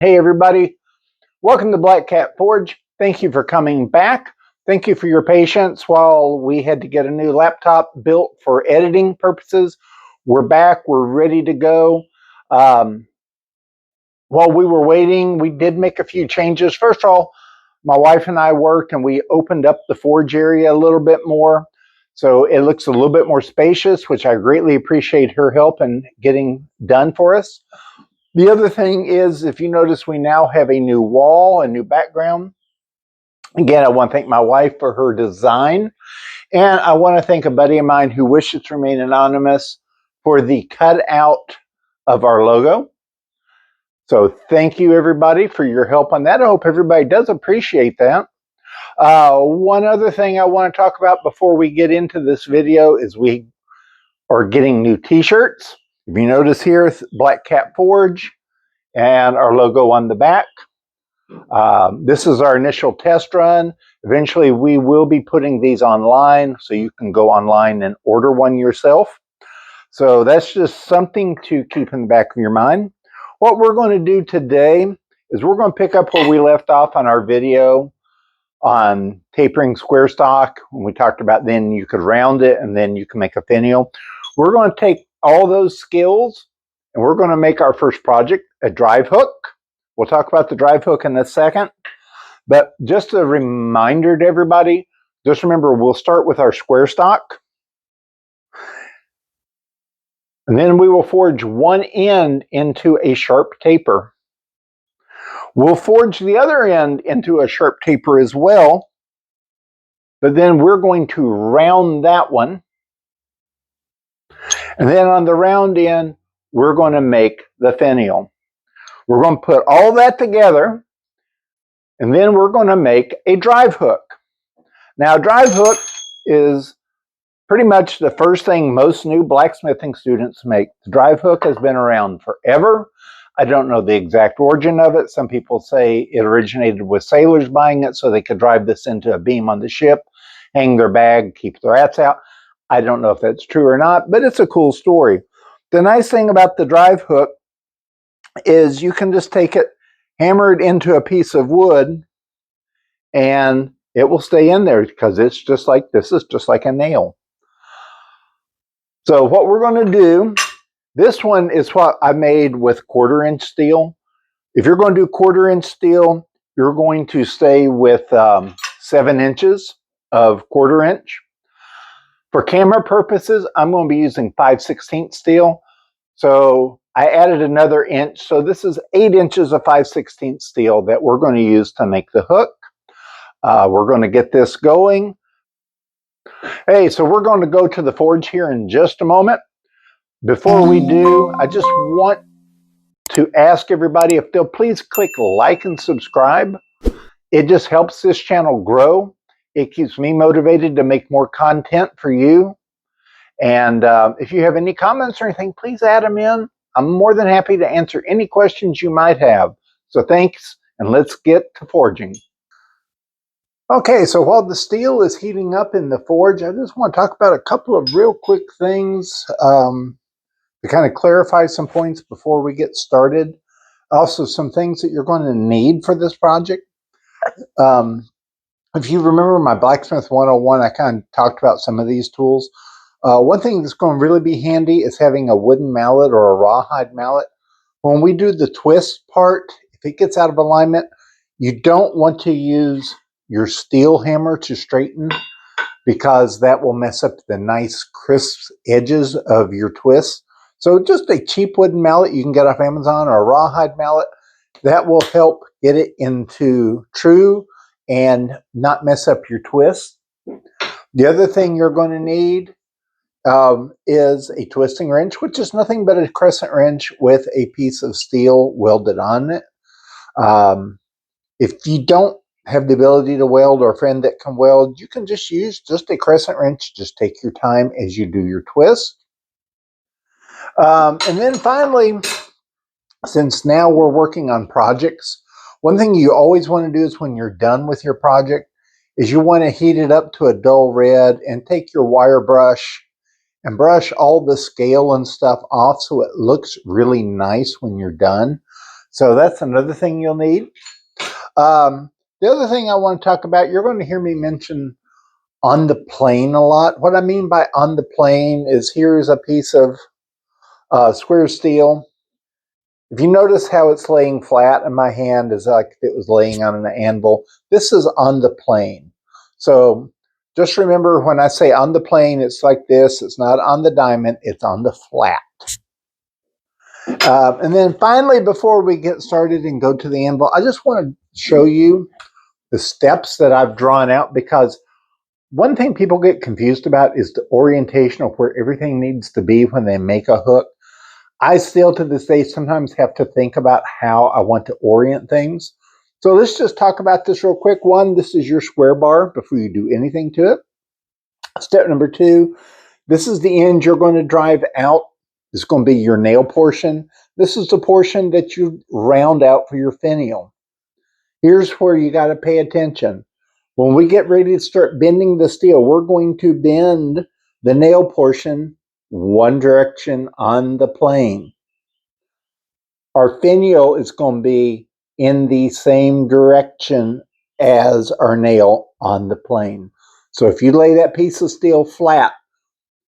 Hey everybody, welcome to Black Cat Forge. Thank you for coming back. Thank you for your patience while we had to get a new laptop built for editing purposes. We're back, we're ready to go. While we were waiting, we did make a few changes. First of all, my wife and I worked and we opened up the forge area a little bit more. So it looks a little bit more spacious, which I greatly appreciate her help in getting done for us. The other thing is, if you notice, we now have a new wall, a new background. Again, I want to thank my wife for her design. And I want to thank a buddy of mine who wishes to remain anonymous for the cutout of our logo. So thank you, everybody, for your help on that. I hope everybody does appreciate that. One other thing I want to talk about before we get into this video is we are getting new t-shirts. If you notice here, it's Black Cat Forge and our logo on the back. This is our initial test run. Eventually, we will be putting these online, so you can go online and order one yourself. So that's just something to keep in the back of your mind. What we're going to do today is we're going to pick up where we left off on our video on tapering square stock. When we talked about then you could round it and then you can make a finial. We're going to take all those skills and we're going to make our first project, a drive hook. We'll talk about the drive hook in a second. But just a reminder to everybody, just remember we'll start with our square stock. And then we will forge one end into a sharp taper. We'll forge the other end into a sharp taper as well. But then we're going to round that one. And then on the round end, we're going to make the finial. We're going to put all that together, and then we're going to make a drive hook. Now, drive hook is pretty much the first thing most new blacksmithing students make. The drive hook has been around forever. I don't know the exact origin of it. Some people say it originated with sailors buying it so they could drive this into a beam on the ship, hang their bag, keep the rats out. I don't know if that's true or not, but it's a cool story. The nice thing about the drive hook is you can just take it, hammer it into a piece of wood, and it will stay in there because it's just like, this is just like a nail. So what we're going to do, this one is what I made with 1/4-inch steel. If you're going to do 1/4-inch steel, you're going to stay with 7 inches of 1/4-inch. For camera purposes, I'm going to be using 5/16 steel. So I added another inch. So this is 8 inches of 5/16 steel that we're going to use to make the hook. We're going to get this going. Hey, so we're going to go to the forge here in just a moment. Before we do, I just want to ask everybody if they'll please click like and subscribe. It just helps this channel grow. It keeps me motivated to make more content for you. And if you have any comments or anything, please add them in. I'm more than happy to answer any questions you might have. So thanks, and let's get to forging. Okay, so while the steel is heating up in the forge, I just want to talk about a couple of real quick things to kind of clarify some points before we get started. Also, some things that you're going to need for this project. If you remember my Blacksmith 101, I kind of talked about some of these tools. One thing that's going to really be handy is having a wooden mallet or a rawhide mallet. When we do the twist part, if it gets out of alignment, you don't want to use your steel hammer to straighten because that will mess up the nice crisp edges of your twist. So just a cheap wooden mallet you can get off Amazon or a rawhide mallet, that will help get it into true and not mess up your twist. The other thing you're going to need is a twisting wrench, which is nothing but a crescent wrench with a piece of steel welded on it. If you don't have the ability to weld or a friend that can weld, you can just use just a crescent wrench. Just take your time as you do your twist. And then finally, since now we're working on projects, one thing you always want to do is when you're done with your project is you want to heat it up to a dull red and take your wire brush and brush all the scale and stuff off so it looks really nice when you're done. So that's another thing you'll need. The other thing I want to talk about, you're going to hear me mention on the plane a lot. What I mean by on the plane is here's a piece of square steel. If you notice how it's laying flat in my hand is like if it was laying on an anvil. This is on the plane. So just remember when I say on the plane, it's like this. It's not on the diamond. It's on the flat. And then finally, before we get started and go to the anvil, I just want to show you the steps that I've drawn out, because one thing people get confused about is the orientation of where everything needs to be when they make a hook. I still to this day sometimes have to think about how I want to orient things. So let's just talk about this real quick. One, this is your square bar before you do anything to it. Step number two, this is the end you're going to drive out. This is going to be your nail portion. This is the portion that you round out for your finial. Here's where you got to pay attention. When we get ready to start bending the steel, we're going to bend the nail portion one direction on the plane. Our finial is going to be in the same direction as our nail on the plane. So if you lay that piece of steel flat,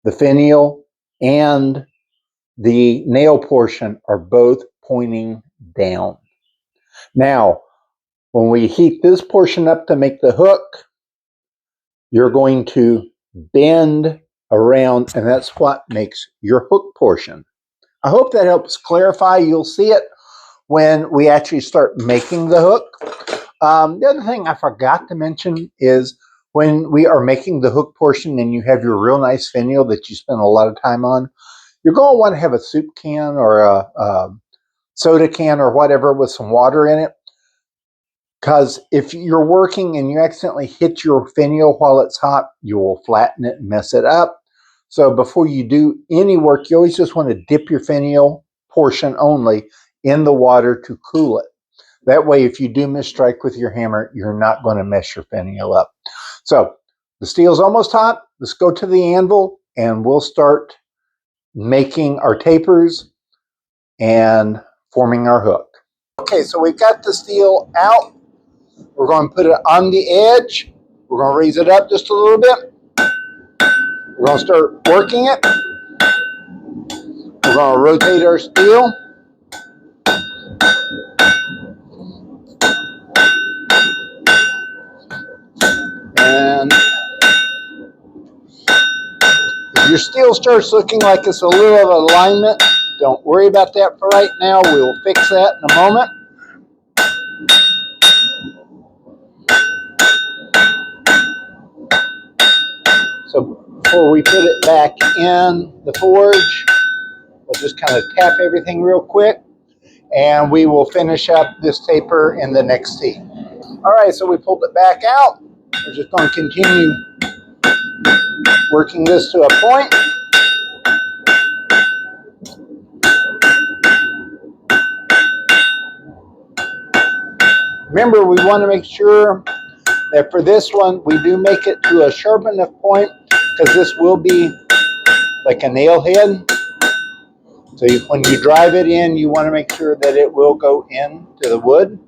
the finial and the nail portion are both pointing down. Now, when we heat this portion up to make the hook, you're going to bend around, and that's what makes your hook portion. I hope that helps clarify. You'll see it when we actually start making the hook. The other thing I forgot to mention is when we are making the hook portion and you have your real nice finial that you spend a lot of time on, you're going to want to have a soup can or a soda can or whatever with some water in it. Because if you're working and you accidentally hit your finial while it's hot, you will flatten it and mess it up. So before you do any work, you always just want to dip your finial portion only in the water to cool it. That way, if you do misstrike with your hammer, you're not going to mess your finial up. So the steel's almost hot. Let's go to the anvil and we'll start making our tapers and forming our hook. Okay, so we've got the steel out. We're going to put it on the edge. We're going to raise it up just a little bit. We're going to start working it. We're going to rotate our steel. And if your steel starts looking like it's a little of alignment, don't worry about that for right now. We'll fix that in a moment. So before we put it back in the forge, we'll just kind of tap everything real quick, and we will finish up this taper in the next heat. All right, so we pulled it back out. We're just going to continue working this to a point. Remember, we want to make sure that for this one, we do make it to a sharp enough point, because this will be like a nail head. So when you drive it in, you want to make sure that it will go into the wood.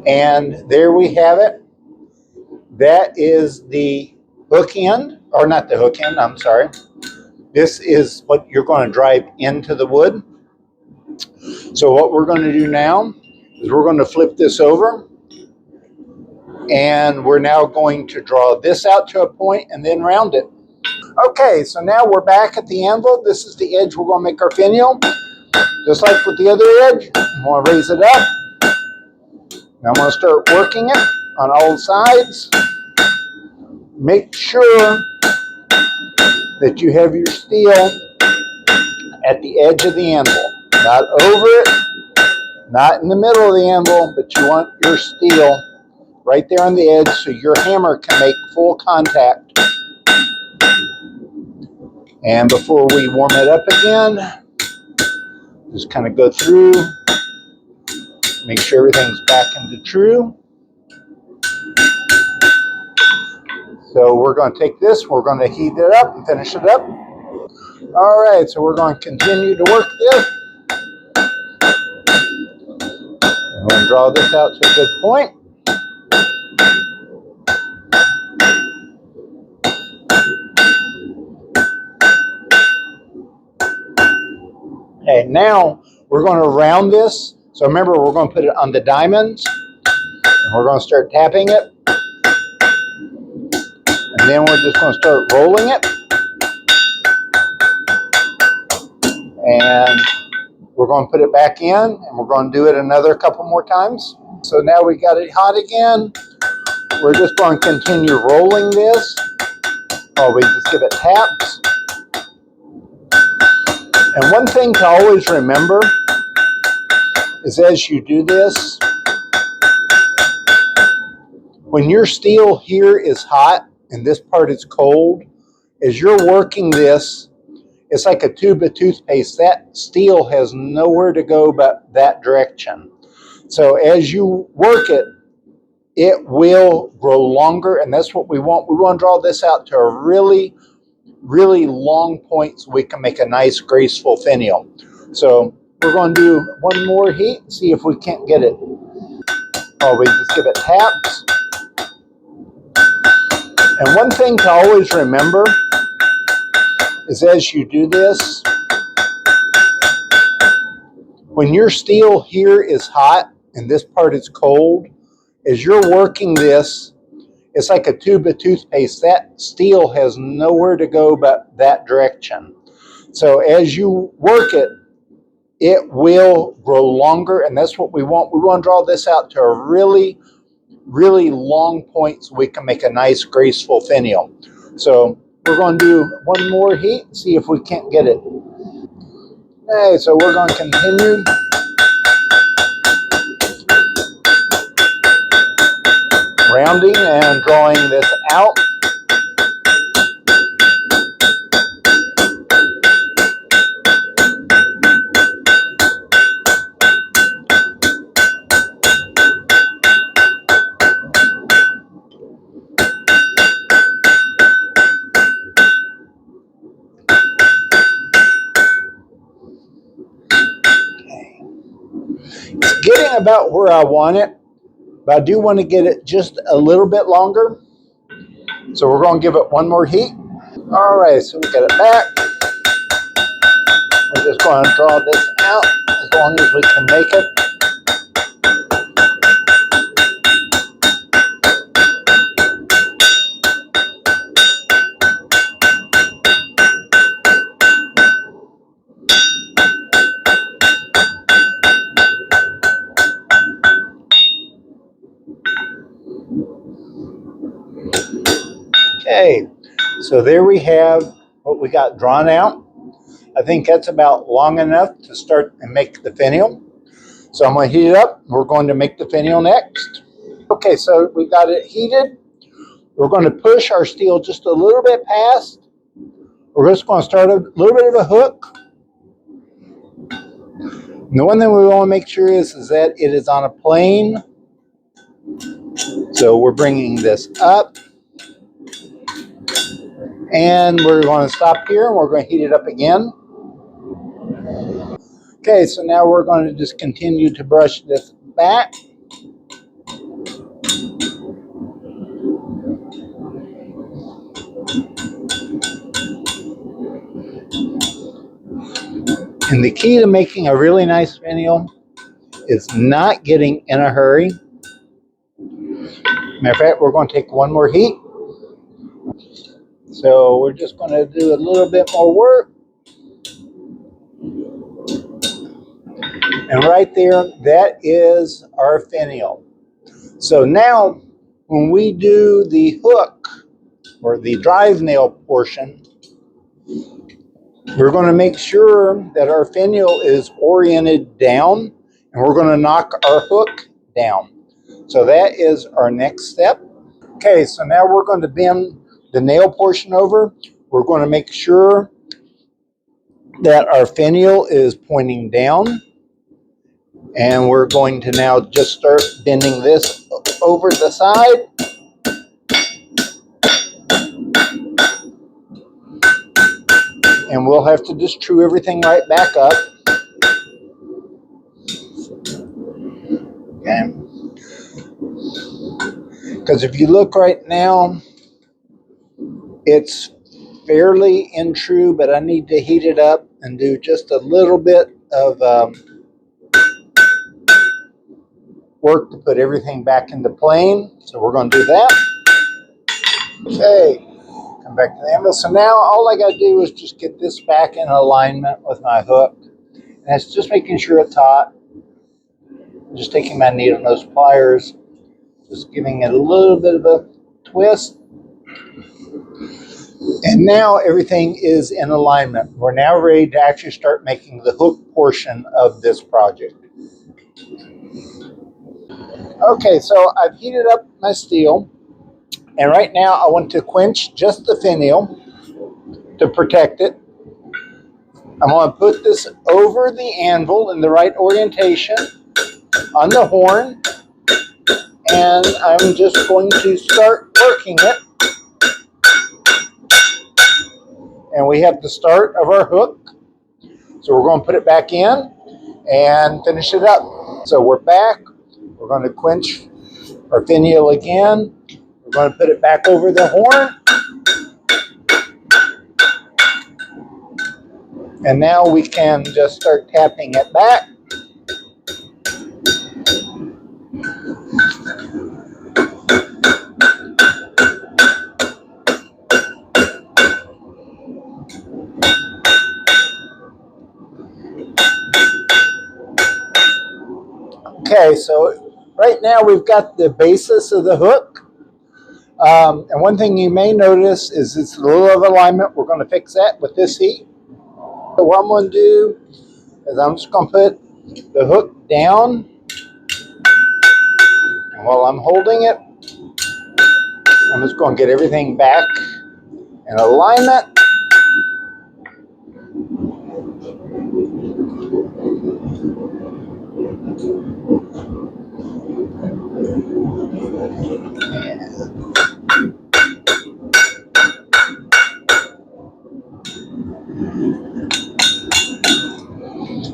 And there we have it. That is the hook end, or not the hook end, I'm sorry. This is what you're going to drive into the wood. So what we're going to do now is we're going to flip this over, and we're now going to draw this out to a point and then round it. Okay, so now we're back at the anvil. This is the edge we're going to make our finial. Just like with the other edge, I'm going to raise it up. Now I'm going to start working it on all sides. Make sure that you have your steel at the edge of the anvil. Not over it, not in the middle of the anvil, but you want your steel right there on the edge so your hammer can make full contact. And before we warm it up again, just kind of go through, make sure everything's back into true. So we're going to take this, we're going to heat it up and finish it up. All right, so we're going to continue to work this. I'm going to draw this out to a good point. Okay, now we're going to round this. So remember, we're going to put it on the diamonds, and we're going to start tapping it. And then we're just going to start rolling it. And we're going to put it back in, and we're going to do it another couple more times. So now we got it hot again. We're just going to continue rolling this. Oh, we just give it taps. And one thing to always remember is as you do this, when your steel here is hot and this part is cold, as you're working this, it's like a tube of toothpaste. That steel has nowhere to go but that direction. So as you work it, it will grow longer, and that's what we want. We want to draw this out to a really, really long point so we can make a nice, graceful finial. So we're going to do one more heat and see if we can't get it. Oh, we just give it taps. And one thing to always remember is as you do this, when your steel here is hot and this part is cold, as you're working this, it's like a tube of toothpaste. That steel has nowhere to go but that direction. So as you work it, it will grow longer, and that's what we want. We want to draw this out to a really, really long point so we can make a nice, graceful finial. So we're going to do one more heat and see if we can't get it. Okay, so we're going to continue. Rounding and drawing this out. It's getting about where I want it, but I do want to get it just a little bit longer. So we're going to give it one more heat. All right, so we get it back. We're just going to draw this out as long as we can make it. Okay, so there we have what we got drawn out. I think that's about long enough to start and make the finial. So I'm going to heat it up. We're going to make the finial next. Okay, so we got it heated. We're going to push our steel just a little bit past. We're just going to start a little bit of a hook. And the one thing we want to make sure is that it is on a plane. So we're bringing this up. And we're going to stop here and we're going to heat it up again. Okay, so now we're going to just continue to brush this back. And the key to making a really nice finial is not getting in a hurry. Matter of fact, we're going to take one more heat. So we're just going to do a little bit more work. And right there, that is our finial. So now, when we do the hook or the drive nail portion, we're going to make sure that our finial is oriented down, and we're going to knock our hook down. So that is our next step. Okay, so now we're going to bend the nail portion over. We're going to make sure that our finial is pointing down. And we're going to now just start bending this over the side. And we'll have to just true everything right back up. Okay. Because if you look right now, it's fairly in true, but I need to heat it up and do just a little bit of work to put everything back into plane. So we're going to do that. Okay, come back to the anvil. So now all I got to do is just get this back in alignment with my hook. And it's just making sure it's hot. Just taking my needle nose pliers, just giving it a little bit of a twist. And now everything is in alignment. We're now ready to actually start making the hook portion of this project. Okay, so I've heated up my steel, and right now I want to quench just the finial to protect it. I'm going to put this over the anvil in the right orientation on the horn, and I'm just going to start working it. And we have the start of our hook. So we're going to put it back in and finish it up. So we're back. We're going to quench our finial again. We're going to put it back over the horn. And now we can just start tapping it back. Okay, so right now we've got the basis of the hook. And one thing you may notice is it's a little of alignment. We're going to fix that with this heat. So what I'm going to do is I'm just going to put the hook down. And while I'm holding it, I'm just going to get everything back in alignment.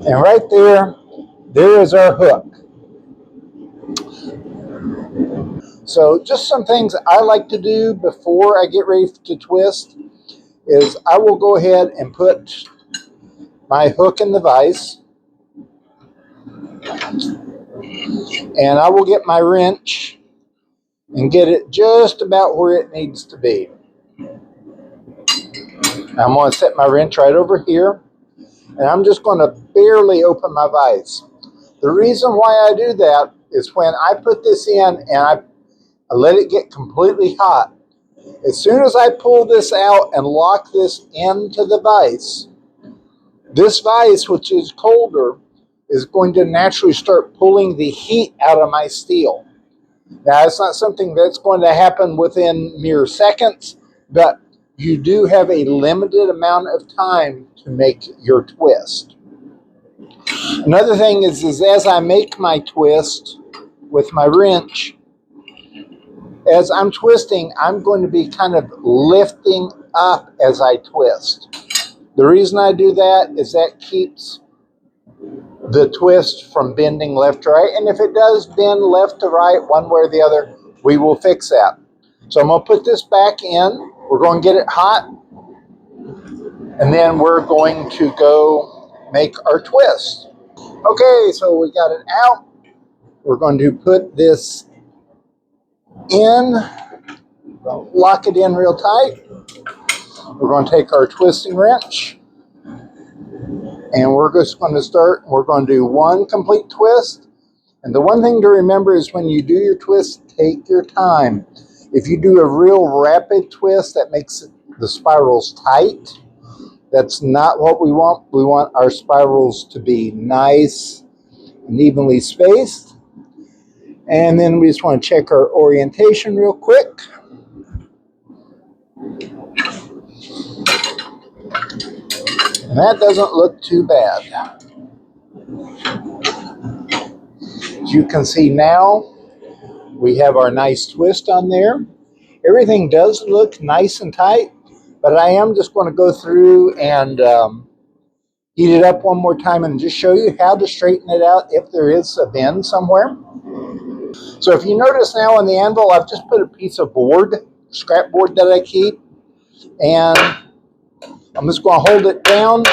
And right there is our hook. So just some things I like to do before I get ready to twist is I will go ahead and put my hook in the vise, and I will get my wrench and get it just about where it needs to be. I'm going to set my wrench right over here, and I'm just going to barely open my vise. The reason why I do that is when I put this in and I let it get completely hot, as soon as I pull this out and lock this into the vise, this vise, which is colder, is going to naturally start pulling the heat out of my steel. Now, it's not something that's going to happen within mere seconds, but you do have a limited amount of time to make your twist. Another thing is as I make my twist with my wrench, as I'm twisting, I'm going to be kind of lifting up as I twist. The reason I do that is that keeps the twist from bending left to right. And if it does bend left to right, one way or the other, we will fix that. So I'm going to put this back in. We're going to get it hot. And then we're going to go make our twist. Okay, so we got it out. We're going to put this in. Lock it in real tight. We're going to take our twisting wrench. And we're just going to start. We're going to do one complete twist. And the one thing to remember is when you do your twist, take your time. If you do a real rapid twist, that makes the spirals tight. That's not what we want. We want our spirals to be nice and evenly spaced. And then we just want to check our orientation real quick. And that doesn't look too bad. As you can see now, we have our nice twist on there. Everything does look nice and tight, But I am just going to go through and heat it up one more time and just show you how to straighten it out if there is a bend somewhere. So if you notice now on the anvil, I've just put a piece of board, scrap board that I keep, and I'm just going to hold it down.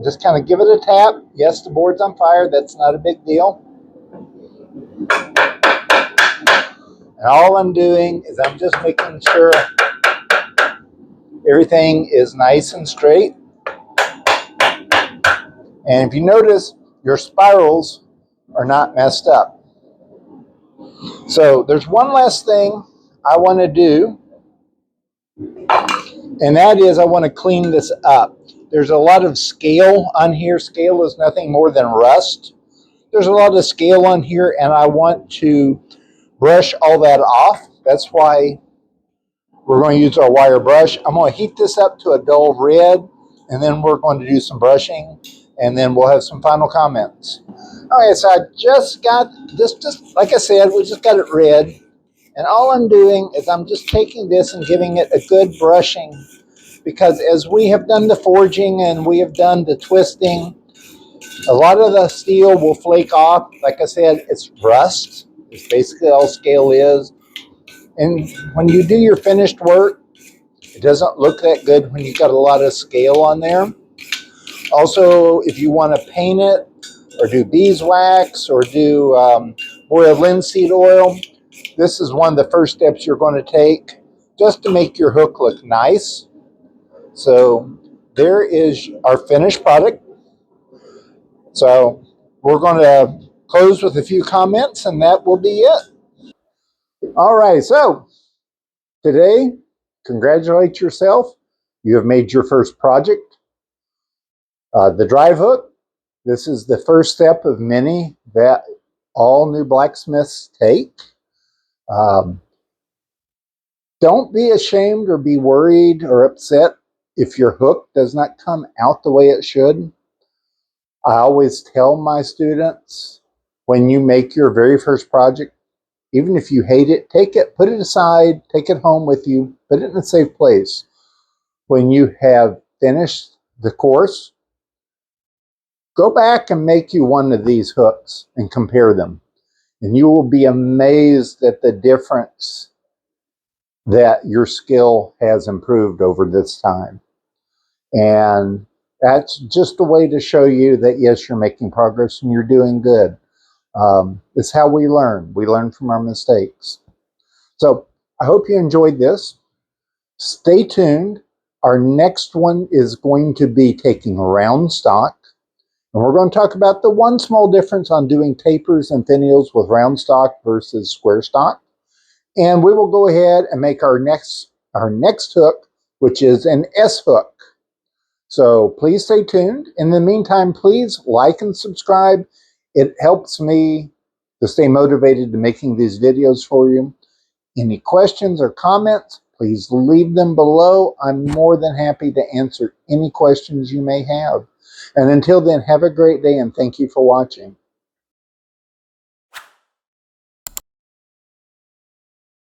Just kind of give it a tap. Yes, the board's on fire. That's not a big deal. And all I'm doing is I'm just making sure everything is nice and straight. And if you notice, your spirals are not messed up. So there's one last thing I want to do, and that is I want to clean this up. There's a lot of scale on here. Scale is nothing more than rust. There's a lot of scale on here, and I want to brush all that off. That's why we're going to use our wire brush. I'm going to heat this up to a dull red, and then we're going to do some brushing, and then we'll have some final comments. Okay, so I just got this, just like I said, we just got it red. And all I'm doing is I'm just taking this and giving it a good brushing, because as we have done the forging and we have done the twisting, a lot of the steel will flake off. Like I said, it's rust. It's basically all scale is. And when you do your finished work, it doesn't look that good when you've got a lot of scale on there. Also, if you want to paint it or do beeswax or do boiled linseed oil, this is one of the first steps you're going to take just to make your hook look nice. So there is our finished product. So we're going to close with a few comments, and that will be it. All right, so today, congratulate yourself. You have made your first project. The drive hook, this is the first step of many that all new blacksmiths take. Don't be ashamed or be worried or upset if your hook does not come out the way it should. I always tell my students, when you make your very first project, even if you hate it, take it, put it aside, take it home with you, put it in a safe place. When you have finished the course, go back and make you one of these hooks and compare them. And you will be amazed at the difference that your skill has improved over this time. And that's just a way to show you that, yes, you're making progress and you're doing good. It's how we learn. We learn from our mistakes. So I hope you enjoyed this. Stay tuned. Our next one is going to be taking round stock. And we're going to talk about the one small difference on doing tapers and finials with round stock versus square stock. And we will go ahead and make our next hook, which is an S hook. So please stay tuned. In the meantime, please like and subscribe. It helps me to stay motivated to making these videos for you. Any questions or comments, please leave them below. I'm more than happy to answer any questions you may have. And until then, have a great day and thank you for watching.